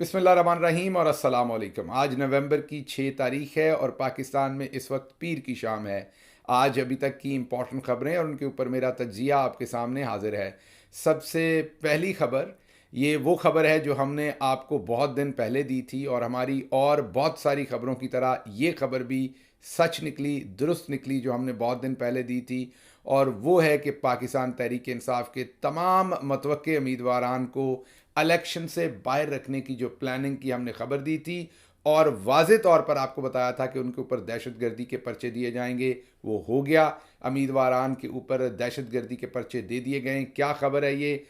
बिस्मिल्लाहिर्रहमानिर्रहीम और अस्सलाम वालेकुम। आज नवंबर की 6 तारीख है और पाकिस्तान में इस वक्त पीर की शाम है। आज अभी तक की इम्पोर्टेंट ख़बरें और उनके ऊपर मेरा तज्जिया आपके सामने हाजिर है। सबसे पहली ख़बर, ये वो ख़बर है जो हमने आपको बहुत दिन पहले दी थी और हमारी और बहुत सारी ख़बरों की तरह ये ख़बर भी सच निकली, दुरुस्त निकली जो हमने बहुत दिन पहले दी थी। और वो है कि पाकिस्तान तहरीक इंसाफ के तमाम मतवक्के उम्मीदवारान को इलेक्शन से बाहर रखने की जो प्लानिंग की हमने खबर दी थी और वाज़े तौर पर आपको बताया था कि उनके ऊपर दहशतगर्दी के पर्चे दिए जाएंगे, वो हो गया। उम्मीदवारान के ऊपर दहशतगर्दी के पर्चे दे दिए गए। क्या खबर है ये?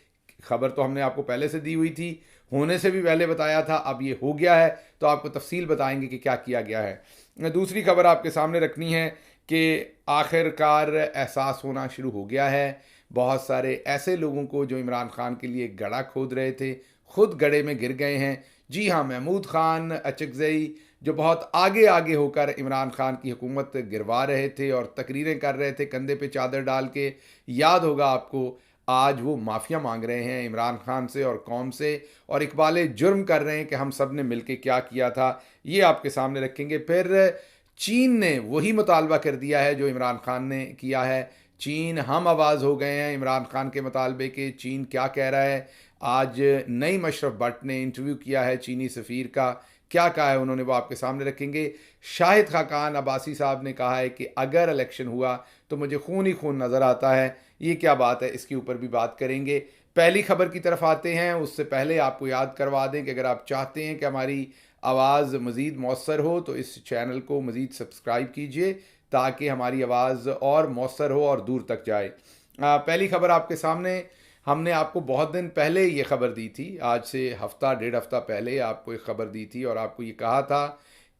खबर तो हमने आपको पहले से दी हुई थी, होने से भी पहले बताया था, अब ये हो गया है तो आपको तफसील बताएंगे कि क्या किया गया है। दूसरी खबर आपके सामने रखनी है कि आखिरकार एहसास होना शुरू हो गया है। बहुत सारे ऐसे लोगों को जो इमरान खान के लिए गड़ा खोद रहे थे, खुद गड़े में गिर गए हैं। जी हाँ, महमूद खान अचकजई जो बहुत आगे आगे होकर इमरान खान की हुकूमत गिरवा रहे थे और तकरीरें कर रहे थे कंधे पे चादर डाल के, याद होगा आपको, आज वो माफ़िया मांग रहे हैं इमरान खान से और कौम से, और इकबाल जुर्म कर रहे हैं कि हम सब ने मिलकर क्या किया था। ये आपके सामने रखेंगे। फिर चीन ने वही मुतालबा कर दिया है जो इमरान खान ने किया है। चीन हम आवाज़ हो गए हैं इमरान खान के मुतालबे के। चीन क्या कह रहा है? आज नईम अशरफ भट्ट ने इंटरव्यू किया है चीनी सफ़ीर का। क्या कहा है उन्होंने, वो आपके सामने रखेंगे। शाहिद खाकान अब्बासी साहब ने कहा है कि अगर इलेक्शन हुआ तो मुझे खून ही खून नज़र आता है। ये क्या बात है, इसके ऊपर भी बात करेंगे। पहली खबर की तरफ आते हैं, उससे पहले आपको याद करवा दें कि अगर आप चाहते हैं कि हमारी आवाज़ मज़ीद मौसर हो तो इस चैनल को मज़ीद सब्सक्राइब कीजिए ताकि हमारी आवाज़ और मौसर हो और दूर तक जाए। पहली खबर आपके सामने, हमने आपको बहुत दिन पहले ये खबर दी थी, आज से हफ्ता डेढ़ हफ्ता पहले आपको एक खबर दी थी और आपको ये कहा था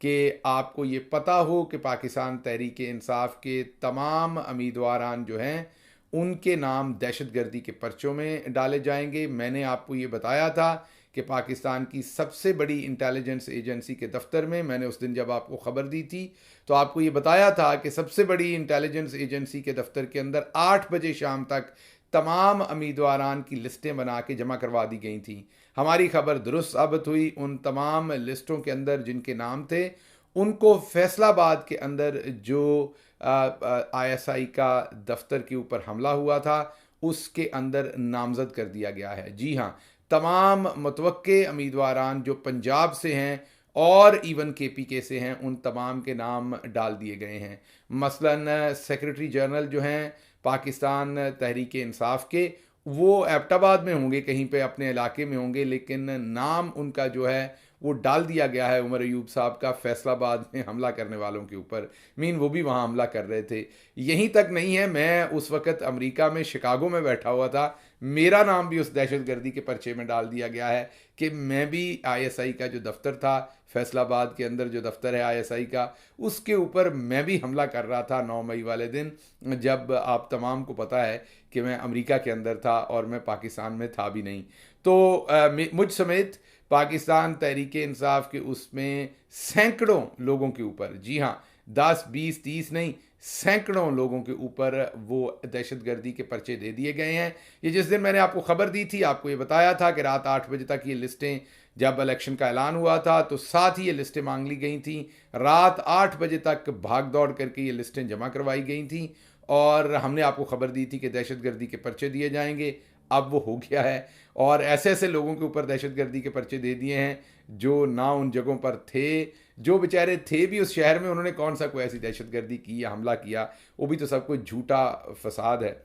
कि आपको ये पता हो कि पाकिस्तान तहरीक इंसाफ के तमाम उम्मीदवारान जो हैं उनके नाम दहशतगर्दी के पर्चों में डाले जाएंगे। मैंने आपको ये बताया था कि पाकिस्तान की सबसे बड़ी इंटेलिजेंस एजेंसी के दफ्तर में, मैंने उस दिन जब आपको ख़बर दी थी तो आपको ये बताया था कि सबसे बड़ी इंटेलिजेंस एजेंसी के दफ्तर के अंदर 8 बजे शाम तक तमाम उम्मीदवारान की लिस्टें बना के जमा करवा दी गई थी। हमारी खबर दुरुस्त साबित हुई। उन तमाम लिस्टों के अंदर जिनके नाम थे उनको फैसलाबाद के अंदर जो ISI का दफ्तर के ऊपर हमला हुआ था उसके अंदर नामजद कर दिया गया है। जी हाँ, तमाम मुतवक्के उम्मीदवारान जो पंजाब से हैं और इवन KPK से हैं उन तमाम के नाम डाल दिए गए हैं। मसलन सेक्रेटरी जनरल जो हैं पाकिस्तान तहरीक इंसाफ के, वो एबटाबाद में होंगे, कहीं पे अपने इलाके में होंगे, लेकिन नाम उनका जो है वो डाल दिया गया है उमर अयूब साहब का फैसलाबाद में हमला करने वालों के ऊपर। वो भी वहाँ हमला कर रहे थे। यहीं तक नहीं है, मैं उस वक़्त अमेरिका में शिकागो में बैठा हुआ था, मेरा नाम भी उस दहशतगर्दी के पर्चे में डाल दिया गया है कि मैं भी ISI का जो दफ्तर था, फैसलाबाद के अंदर जो दफ्तर है ISI का, उसके ऊपर मैं भी हमला कर रहा था 9 मई वाले दिन, जब आप तमाम को पता है कि मैं अमेरिका के अंदर था और मैं पाकिस्तान में था भी नहीं। तो मुझ समेत पाकिस्तान तहरीक इंसाफ के उसमें सैकड़ों लोगों के ऊपर, जी हाँ, 10 20 30 नहीं, सैकड़ों लोगों के ऊपर वो दहशतगर्दी के पर्चे दे दिए गए हैं। ये जिस दिन मैंने आपको खबर दी थी आपको ये बताया था कि रात 8 बजे तक ये लिस्टें, जब इलेक्शन का ऐलान हुआ था तो साथ ही ये लिस्टें मांग ली गई थी। रात 8 बजे तक भाग दौड़ करके ये लिस्टें जमा करवाई गई थी और हमने आपको खबर दी थी कि दहशतगर्दी के पर्चे दिए जाएंगे। अब वो हो गया है और ऐसे ऐसे लोगों के ऊपर दहशतगर्दी के पर्चे दे दिए हैं जो ना उन जगहों पर थे, जो बेचारे थे भी उस शहर में, उन्होंने कौन सा कोई ऐसी दहशतगर्दी की या हमला किया, वो भी तो सब कुछ झूठा फसाद है।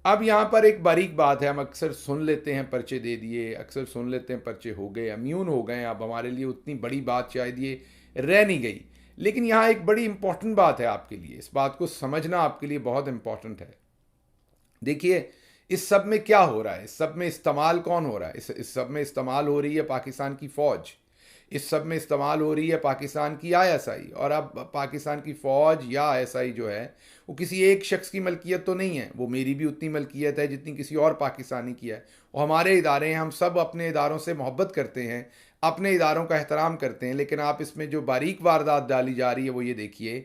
अब यहाँ पर एक बारीक बात है, हम अक्सर सुन लेते हैं पर्चे दे दिए, अक्सर सुन लेते हैं पर्चे हो गए, इम्यून हो गए, अब हमारे लिए उतनी बड़ी बात शायद ये रह नहीं गई। लेकिन यहाँ एक बड़ी इंपॉर्टेंट बात है आपके लिए, इस बात को समझना आपके लिए बहुत इंपॉर्टेंट है। देखिए, इस सब में क्या हो रहा है, इस सब में इस्तेमाल कौन हो रहा है? इस सब में इस्तेमाल हो रही है पाकिस्तान की फ़ौज, इस सब में इस्तेमाल हो रही है पाकिस्तान की ISI। और अब पाकिस्तान की फ़ौज या ISI जो है वो किसी एक शख्स की मलकियत तो नहीं है, वो मेरी भी उतनी मलकियत है जितनी किसी और पाकिस्तानी की है। और हमारे इदारे हैं, हम सब अपने इदारों से मोहब्बत करते हैं, अपने इदारों का एहतराम करते हैं। लेकिन आप इसमें जो बारीक वारदात डाली जा रही है वो ये देखिए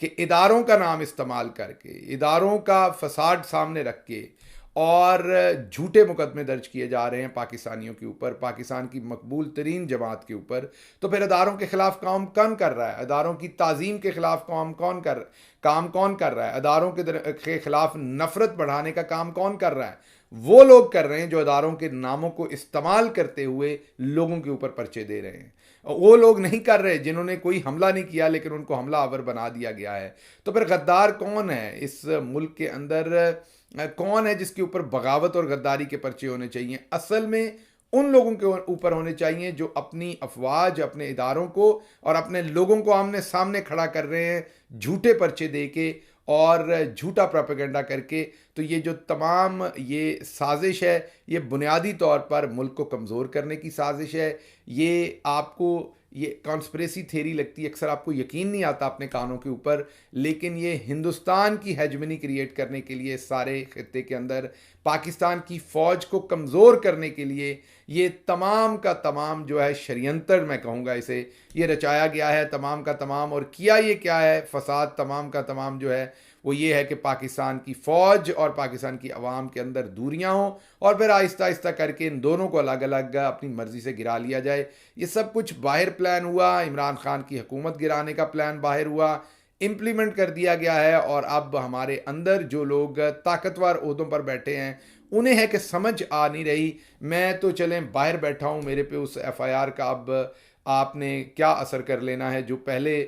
कि इदारों का नाम इस्तेमाल करके, इदारों का फसाद सामने रख के और झूठे मुकदमे दर्ज किए जा रहे हैं पाकिस्तानियों के ऊपर, पाकिस्तान की मकबूल तरीन जमात के ऊपर, तो फिर अदारों के ख़िलाफ़ काम कौन कर रहा है? अदारों की ताज़ीम के ख़िलाफ़ काम कौन कर रहा है? अदारों के ख़िलाफ़ नफ़रत बढ़ाने का काम कौन कर रहा है? वो लोग कर रहे हैं जो अदारों के नामों को इस्तेमाल करते हुए लोगों के ऊपर पर्चे दे रहे हैं। वो लोग नहीं कर रहे जिन्होंने कोई हमला नहीं किया लेकिन उनको हमला आवर बना दिया गया है। तो फिर गद्दार कौन है इस मुल्क के अंदर? कौन है जिसके ऊपर बगावत और गद्दारी के पर्चे होने चाहिए? असल में उन लोगों के ऊपर होने चाहिए जो अपनी अफवाज, अपने इदारों को और अपने लोगों को आमने सामने खड़ा कर रहे हैं झूठे पर्चे दे के और झूठा प्रोपेगेंडा करके। तो ये जो तमाम ये साजिश है, ये बुनियादी तौर पर मुल्क को कमज़ोर करने की साजिश है। ये आपको ये कॉन्स्पिरेसी थ्योरी लगती है, अक्सर आपको यकीन नहीं आता अपने कानों के ऊपर, लेकिन ये हिंदुस्तान की हेजमनी क्रिएट करने के लिए सारे खित्ते के अंदर पाकिस्तान की फ़ौज को कमज़ोर करने के लिए ये तमाम का तमाम जो है षड्यंत्र, मैं कहूँगा इसे, ये रचाया गया है तमाम का तमाम। और किया ये क्या है? फसाद तमाम का तमाम जो है वो ये है कि पाकिस्तान की फ़ौज और पाकिस्तान की आवाम के अंदर दूरियां हों और फिर आहिस्ता आहिस्ता करके इन दोनों को अलग अलग अपनी मर्ज़ी से गिरा लिया जाए। ये सब कुछ बाहर प्लान हुआ, इमरान खान की हुकूमत गिराने का प्लान बाहर हुआ, इम्प्लीमेंट कर दिया गया है। और अब हमारे अंदर जो लोग ताकतवर ओहदों पर बैठे हैं उन्हें है कि समझ आ नहीं रही। मैं तो चलें बाहर बैठा हूँ, मेरे पे उस एफआईआर का अब आपने क्या असर कर लेना है? जो पहले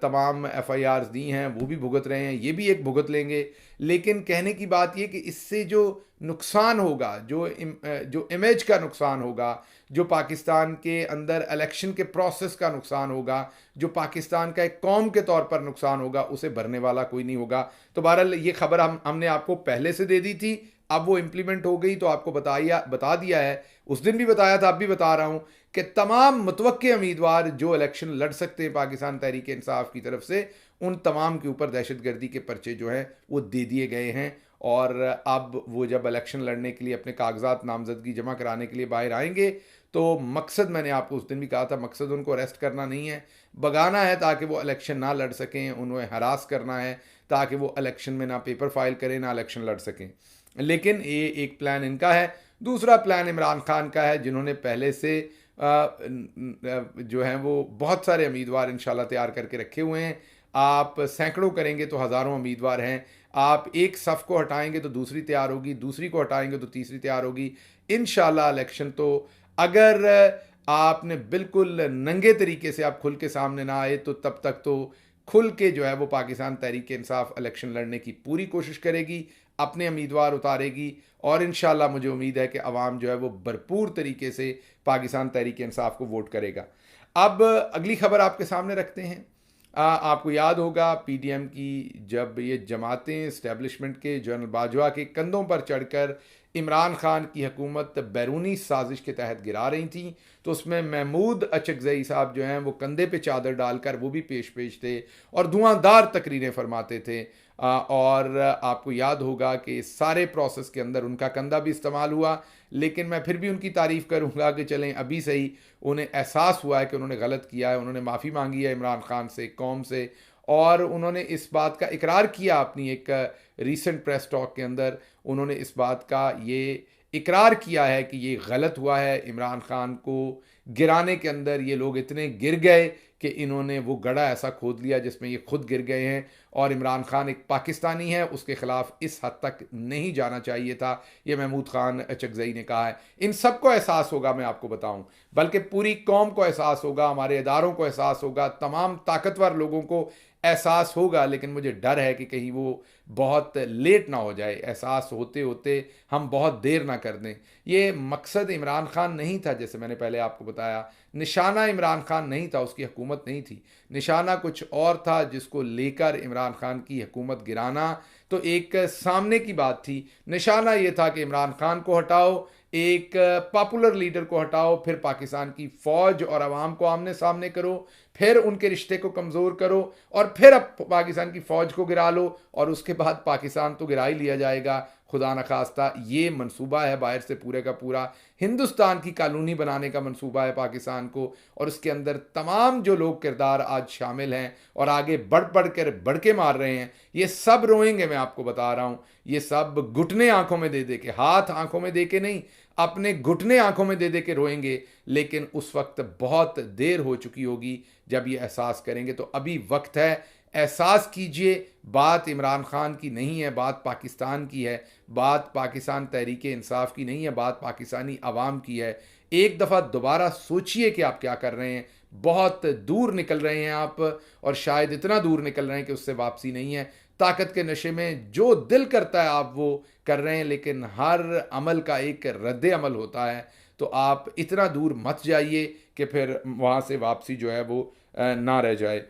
तमाम एफआईआर्स दी हैं वो भी भुगत रहे हैं, ये भी एक भुगत लेंगे। लेकिन कहने की बात ये कि इससे जो नुकसान होगा, जो इमेज का नुकसान होगा, जो पाकिस्तान के अंदर इलेक्शन के प्रोसेस का नुकसान होगा, जो पाकिस्तान का एक कौम के तौर पर नुकसान होगा, उसे भरने वाला कोई नहीं होगा। तो बहरहाल ये खबर हमने आपको पहले से दे दी थी, अब वो इम्प्लीमेंट हो गई तो आपको बता दिया है। उस दिन भी बताया था, अब भी बता रहा हूँ कि तमाम मुतवक्के उम्मीदवार जो इलेक्शन लड़ सकते हैं पाकिस्तान तहरीक इंसाफ की तरफ से, उन तमाम के ऊपर दहशतगर्दी के पर्चे जो हैं वो दे दिए गए हैं। और अब वो जब इलेक्शन लड़ने के लिए अपने कागजात नामजदगी जमा कराने के लिए बाहर आएंगे तो मकसद, मैंने आपको उस दिन भी कहा था, मकसद उनको अरेस्ट करना नहीं है, भगाना है ताकि वो इलेक्शन ना लड़ सकें। उन्हें हरास करना है ताकि वो इलेक्शन में ना पेपर फाइल करें, ना इलेक्शन लड़ सकें। लेकिन ये एक प्लान इनका है। दूसरा प्लान इमरान खान का है, जिन्होंने पहले से जो हैं वो बहुत सारे उम्मीदवार इंशाल्लाह तैयार करके रखे हुए हैं। आप सैकड़ों करेंगे तो हज़ारों उम्मीदवार हैं। आप एक सफ़ को हटाएंगे तो दूसरी तैयार होगी, दूसरी को हटाएंगे तो तीसरी तैयार होगी। इंशाल्लाह इलेक्शन तो, अगर आपने बिल्कुल नंगे तरीके से आप खुल के सामने ना आए तो तब तक तो खुल के जो है वो पाकिस्तान तहरीक इंसाफ इलेक्शन लड़ने की पूरी कोशिश करेगी, अपने उम्मीदवार उतारेगी और इंशाल्लाह मुझे उम्मीद है कि अवाम जो है वो भरपूर तरीके से पाकिस्तान तहरीक इंसाफ को वोट करेगा। अब अगली खबर आपके सामने रखते हैं। आपको याद होगा पीडीएम की जब ये जमातें इस्टेब्लिशमेंट के जनरल बाजवा के कंधों पर चढ़कर इमरान खान की हुकूमत बैरूनी साजिश के तहत गिरा रही थी, तो उसमें महमूद अचकज़ई साहब जो हैं वो कंधे पे चादर डालकर वो भी पेश थे और धुआंधार तकरीरें फरमाते थे। और आपको याद होगा कि इस सारे प्रोसेस के अंदर उनका कंधा भी इस्तेमाल हुआ। लेकिन मैं फिर भी उनकी तारीफ़ करूँगा कि चलें अभी सही उन्हें एहसास हुआ है कि उन्होंने गलत किया है, उन्होंने माफ़ी मांगी है इमरान खान से, कौम से, और उन्होंने इस बात का इकरार किया अपनी एक रीसेंट प्रेस टॉक के अंदर। उन्होंने इस बात का ये इकरार किया है कि ये गलत हुआ है, इमरान खान को गिराने के अंदर ये लोग इतने गिर गए कि इन्होंने वो गड्ढा ऐसा खोद लिया जिसमें ये खुद गिर गए हैं। और इमरान खान एक पाकिस्तानी है, उसके ख़िलाफ़ इस हद तक नहीं जाना चाहिए था, ये महमूद खान अचकज़ई ने कहा है। इन सबको एहसास होगा, मैं आपको बताऊं, बल्कि पूरी कौम को एहसास होगा, हमारे इदारों को एहसास होगा, तमाम ताकतवर लोगों को एहसास होगा। लेकिन मुझे डर है कि कहीं वो बहुत लेट ना हो जाए, एहसास होते होते हम बहुत देर ना कर दें। ये मकसद इमरान खान नहीं था, जैसे मैंने पहले आपको बताया, निशाना इमरान खान नहीं था, उसकी हुकूमत नहीं थी, निशाना कुछ और था जिसको लेकर इमरान खान की हुकूमत गिराना तो एक सामने की बात थी। निशाना ये था कि इमरान खान को हटाओ, एक पॉपुलर लीडर को हटाओ, फिर पाकिस्तान की फ़ौज और आवाम को आमने सामने करो, फिर उनके रिश्ते को कमज़ोर करो और फिर अब पाकिस्तान की फ़ौज को गिरा लो और उसके बाद पाकिस्तान तो गिरा ही लिया जाएगा, खुदा न खास्ता ये मंसूबा है बाहर से पूरे का पूरा हिंदुस्तान की कॉलोनी बनाने का मंसूबा है पाकिस्तान को, और उसके अंदर तमाम जो लोग किरदार आज शामिल हैं और आगे बढ़ के मार रहे हैं, ये सब रोएंगे। मैं आपको बता रहा हूँ, ये सब घुटने आंखों में दे दे के, हाथ आंखों में दे के नहीं, अपने घुटने आंखों में दे दे के रोएंगे। लेकिन उस वक्त बहुत देर हो चुकी होगी जब ये एहसास करेंगे। तो अभी वक्त है, एहसास कीजिए, बात इमरान खान की नहीं है, बात पाकिस्तान की है, बात पाकिस्तान तहरीक इंसाफ की नहीं है, बात पाकिस्तानी अवाम की है। एक दफ़ा दोबारा सोचिए कि आप क्या कर रहे हैं। बहुत दूर निकल रहे हैं आप, और शायद इतना दूर निकल रहे हैं कि उससे वापसी नहीं है। ताकत के नशे में जो दिल करता है आप वो कर रहे हैं, लेकिन हर अमल का एक रद्द अमल होता है। तो आप इतना दूर मत जाइए कि फिर वहाँ से वापसी जो है वो ना रह जाए।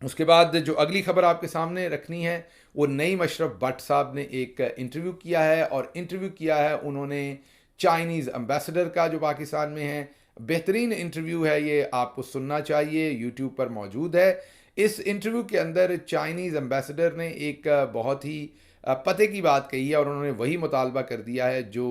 उसके बाद जो अगली खबर आपके सामने रखनी है, वो नईम अशरफ भट्ट साहब ने एक इंटरव्यू किया है, और इंटरव्यू किया है उन्होंने चाइनीज़ एम्बेसडर का जो पाकिस्तान में है। बेहतरीन इंटरव्यू है ये, आपको सुनना चाहिए, यूट्यूब पर मौजूद है। इस इंटरव्यू के अंदर चाइनीज़ एम्बेसडर ने एक बहुत ही पते की बात कही है, और उन्होंने वही मुतालबा कर दिया है जो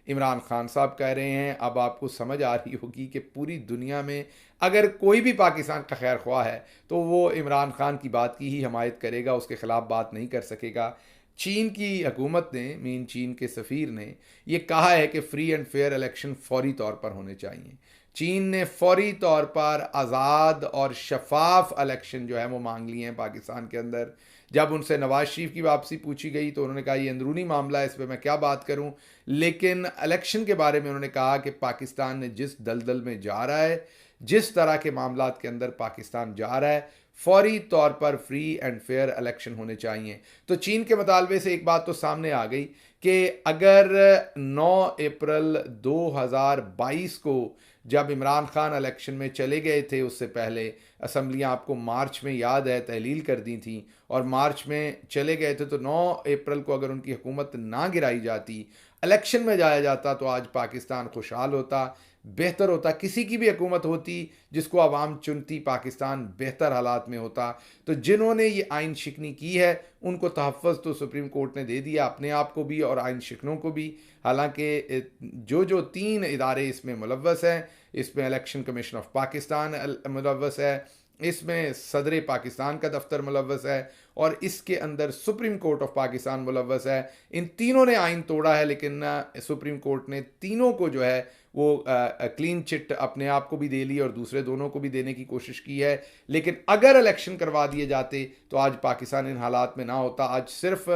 इमरान खान साहब कह रहे हैं। अब आपको समझ आ रही होगी कि पूरी दुनिया में अगर कोई भी पाकिस्तान का खैर ख्वाह है तो वो इमरान खान की बात की ही हमायत करेगा, उसके ख़िलाफ़ बात नहीं कर सकेगा। चीन की हुकूमत ने, मीन चीन के सफ़ीर ने ये कहा है कि फ्री एंड फेयर इलेक्शन फौरी तौर पर होने चाहिए। चीन ने फौरी तौर पर आज़ाद और शफाफ इलेक्शन जो है वो मांग लिए हैं पाकिस्तान के अंदर। जब उनसे नवाज शरीफ की वापसी पूछी गई तो उन्होंने कहा ये अंदरूनी मामला है, इस पर मैं क्या बात करूं। लेकिन इलेक्शन के बारे में उन्होंने कहा कि पाकिस्तान ने जिस दलदल में जा रहा है, जिस तरह के मामलात के अंदर पाकिस्तान जा रहा है, फौरी तौर पर फ्री एंड फेयर इलेक्शन होने चाहिए। तो चीन के मुतालबे से एक बात तो सामने आ गई कि अगर 9 अप्रैल 2022 को जब इमरान खान इलेक्शन में चले गए थे, उससे पहले असम्बलियाँ आपको मार्च में याद है तहलील कर दी थी, और मार्च में चले गए थे, तो 9 अप्रैल को अगर उनकी हुकूमत ना गिराई जाती, इलेक्शन में जाया जाता, तो आज पाकिस्तान खुशहाल होता, बेहतर होता। किसी की भी हुकूमत होती जिसको आवाम चुनती, पाकिस्तान बेहतर हालात में होता। तो जिन्होंने ये आइन शिकनी की है उनको तहफ़्फ़ुज़ तो सुप्रीम कोर्ट ने दे दिया, अपने आप को भी और आइन शिकनों को भी। हालांकि जो 3 इदारे इसमें मुलव्वस हैं, इसमें इलेक्शन कमीशन ऑफ पाकिस्तान मुलव्वस है, इसमें सदर पाकिस्तान का दफ्तर मुलव्वस है, और इसके अंदर सुप्रीम कोर्ट ऑफ पाकिस्तान मुलव्वस है। इन तीनों ने आइन तोड़ा है, लेकिन सुप्रीम कोर्ट ने तीनों को जो है वो क्लीन चिट अपने आप को भी दे ली और दूसरे दोनों को भी देने की कोशिश की है। लेकिन अगर इलेक्शन करवा दिए जाते तो आज पाकिस्तान इन हालात में ना होता। आज सिर्फ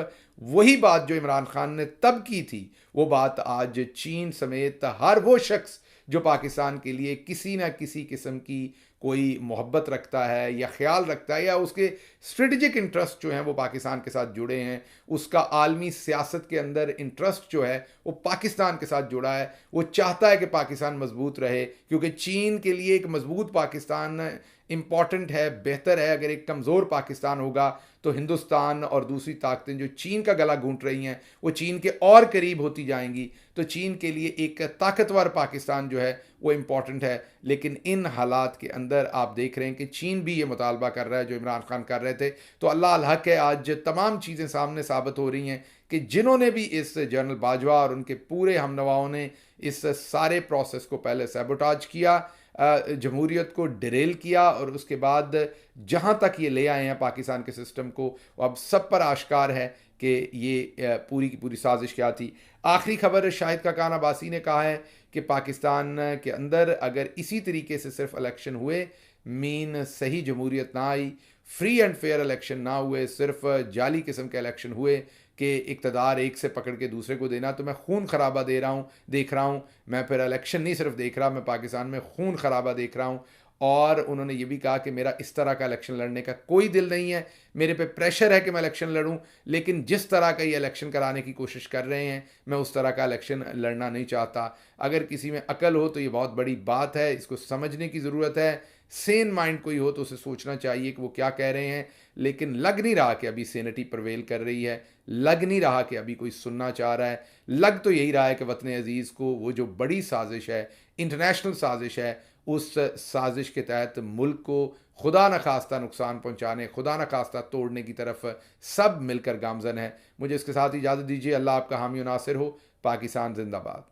वही बात जो इमरान खान ने तब की थी, वो बात आज चीन समेत हर वो शख्स जो पाकिस्तान के लिए किसी न किसी किस्म की कोई मोहब्बत रखता है या ख्याल रखता है, या उसके स्ट्रेटजिक इंटरेस्ट जो हैं वो पाकिस्तान के साथ जुड़े हैं, उसका आलमी सियासत के अंदर इंटरेस्ट जो है वो पाकिस्तान के साथ जुड़ा है, वो चाहता है कि पाकिस्तान मजबूत रहे, क्योंकि चीन के लिए एक मजबूत पाकिस्तान इम्पॉर्टेंट है, बेहतर है। अगर एक कमज़ोर पाकिस्तान होगा तो हिंदुस्तान और दूसरी ताकतें जो चीन का गला घूंट रही हैं वो चीन के और करीब होती जाएंगी। तो चीन के लिए एक ताकतवर पाकिस्तान जो है वो इम्पॉर्टेंट है। लेकिन इन हालात के अंदर आप देख रहे हैं कि चीन भी ये मुतालबा कर रहा है जो इमरान खान कर रहे थे। तो अल्लाह अल हक है, आज तमाम चीज़ें सामने साबित हो रही हैं कि जिन्होंने भी इस जनरल बाजवा और उनके पूरे हमनवाओं ने इस सारे प्रोसेस को पहले सैबोटाज किया, जमहूरियत को डिरेल किया, और उसके बाद जहाँ तक ये ले आए हैं पाकिस्तान के सिस्टम को, अब सब पर आश्कार है कि ये पूरी की पूरी साजिश क्या थी। आखिरी खबर, शाहिद खाकान अब्बासी ने कहा है कि पाकिस्तान के अंदर अगर इसी तरीके से सिर्फ इलेक्शन हुए, मीन सही जमहूरियत ना आई, फ्री एंड फेयर इलेक्शन ना हुए, सिर्फ जाली किस्म के इलेक्शन हुए कि इक़्तिदार एक से पकड़ के दूसरे को देना, तो मैं खून खराबा देख रहा हूँ। मैं फिर इलेक्शन नहीं सिर्फ देख रहा, मैं पाकिस्तान में खून खराबा देख रहा हूँ। और उन्होंने ये भी कहा कि मेरा इस तरह का इलेक्शन लड़ने का कोई दिल नहीं है, मेरे पे प्रेशर है कि मैं इलेक्शन लड़ूं, लेकिन जिस तरह का ये इलेक्शन कराने की कोशिश कर रहे हैं मैं उस तरह का इलेक्शन लड़ना नहीं चाहता। अगर किसी में अकल हो तो ये बहुत बड़ी बात है, इसको समझने की ज़रूरत है। सेन माइंड कोई हो तो उसे सोचना चाहिए कि वो क्या कह रहे हैं। लेकिन लग नहीं रहा कि अभी सेनेटी प्रवेल कर रही है, लग नहीं रहा कि अभी कोई सुनना चाह रहा है। लग तो यही रहा है कि वतन अजीज़ को वो जो बड़ी साजिश है, इंटरनेशनल साजिश है, उस साजिश के तहत मुल्क को खुदा न खास्ता नुकसान पहुंचाने, खुदा न खास्ता तोड़ने की तरफ सब मिलकर गामजन है। मुझे इसके साथ इजाज़त दीजिए। अल्लाह आपका हामी और नासिर हो। पाकिस्तान जिंदाबाद।